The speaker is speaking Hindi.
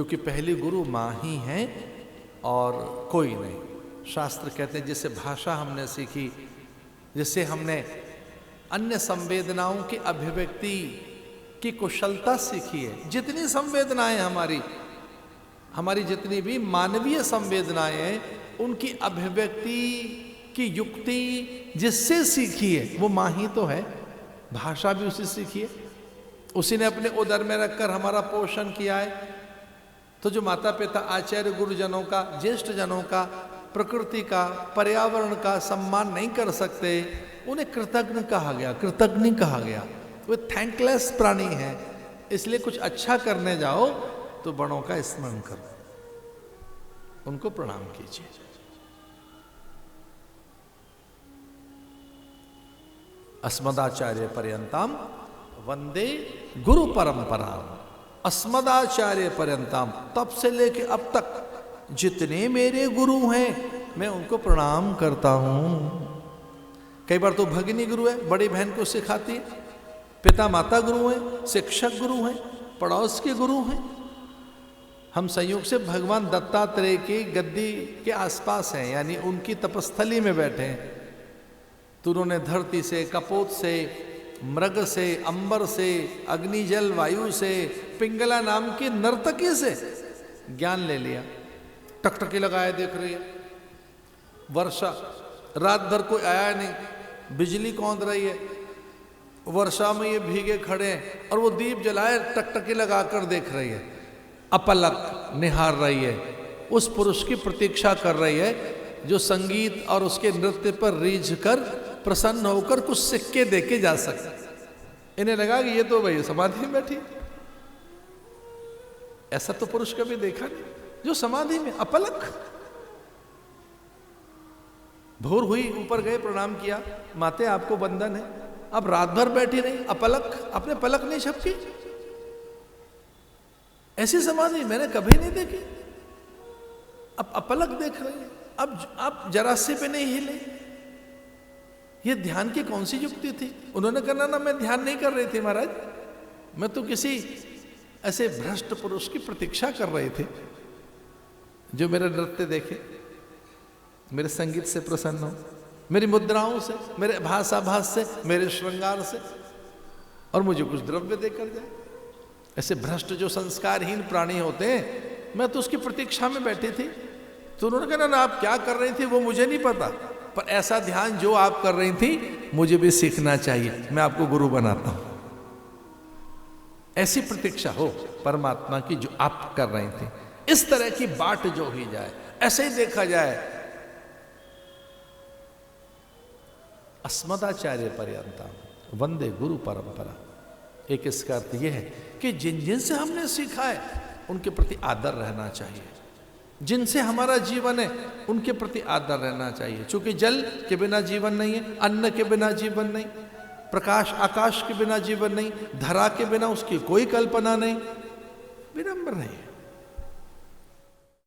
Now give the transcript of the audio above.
क्योंकि पहली गुरु माँ ही है और कोई नहीं। शास्त्र कहते हैं जिससे भाषा हमने सीखी, जिससे हमने अन्य संवेदनाओं की अभिव्यक्ति की कुशलता सीखी है, जितनी संवेदनाएं हमारी जितनी भी मानवीय संवेदनाएं हैं, उनकी अभिव्यक्ति की युक्ति जिससे सीखी है वो माँ ही तो है। भाषा भी उसी सीखी है, उसी ने अपने उदर में रखकर हमारा पोषण किया है। तो जो माता पिता, आचार्य, गुरुजनों का, ज्येष्ठ जनों का, प्रकृति का, पर्यावरण का सम्मान नहीं कर सकते, उन्हें कृतज्ञ कहा गया, कृतज्ञ कहा गया। वे थैंकलेस प्राणी हैं। इसलिए कुछ अच्छा करने जाओ तो बड़ों का स्मरण करो, उनको प्रणाम कीजिए। अस्मदाचार्य पर्यंताम वंदे गुरु परंपरा। अस्मदाचार्य पर्यंताम, तब से लेके अब तक जितने मेरे गुरु हैं मैं उनको प्रणाम करता हूं। कई बार तो भगिनी गुरु है, बड़ी बहन को सिखाती है, पिता माता गुरु हैं, शिक्षक गुरु हैं, पड़ोस के गुरु हैं। हम संयोग से भगवान दत्तात्रेय की गद्दी के आसपास हैं, यानी उनकी तपस्थली में बैठे हैं। तो उन्होंने धरती से, कपोत से, मृग से, अंबर से, अग्नि जल वायु से, पिंगला नाम की नर्तकी से ज्ञान ले लिया। टकटकी लगाए देख रही है, वर्षा रात भर कोई आया नहीं, बिजली कौंध रही है, वर्षा में ये भीगे खड़े हैं और वो दीप जलाए टकटकी लगाकर देख रही है, अपलक निहार रही है, उस पुरुष की प्रतीक्षा कर रही है जो संगीत और उसके नृत्य पर रीझ कर प्रसन्न होकर कुछ सिक्के देके जा सकते। इन्हें लगा कि ये तो भाई समाधि में बैठी। ऐसा तो पुरुष कभी देखा नहीं जो समाधि में अपलक। भोर हुई, ऊपर गए, प्रणाम किया, माते आपको वंदन है। अब रात भर बैठी रही अपलक, अपने पलक नहीं झपकी। ऐसी समाधि मैंने कभी नहीं देखी। अब अपलक देख रही है, अब आप जरा से पे नहीं हिले। ये ध्यान की कौन सी युक्ति थी? उन्होंने कहा ना मैं ध्यान नहीं कर रही थी महाराज, मैं तो किसी ऐसे भ्रष्ट पुरुष की प्रतीक्षा कर रहे थे जो मेरा नृत्य देखे, मेरे संगीत से प्रसन्न हो, मेरी मुद्राओं से, मेरे भाषाभास से, मेरे श्रृंगार से, और मुझे कुछ द्रव्य देकर जाए। ऐसे भ्रष्ट जो संस्कारहीन प्राणी होते हैं, मैं तो उसकी प्रतीक्षा में बैठी थी। तो उन्होंने कहा ना आप क्या कर रही थी वो मुझे नहीं पता, पर ऐसा ध्यान जो आप कर रही थी मुझे भी सीखना चाहिए, मैं आपको गुरु बनाता हूं। ऐसी प्रतीक्षा हो परमात्मा की जो आप कर रही थी। इस तरह की बाट जो ही जाए, ऐसे ही देखा जाए। अस्मदाचार्य पर्यंता वंदे गुरु परंपरा। एक इसका अर्थ यह है कि जिन जिन से हमने सीखा है उनके प्रति आदर रहना चाहिए, जिनसे हमारा जीवन है उनके प्रति आदर रहना चाहिए। क्योंकि जल के बिना जीवन नहीं है, अन्न के बिना जीवन नहीं, प्रकाश आकाश के बिना जीवन नहीं, धरा के बिना उसकी कोई कल्पना नहीं। विनम्र नहीं।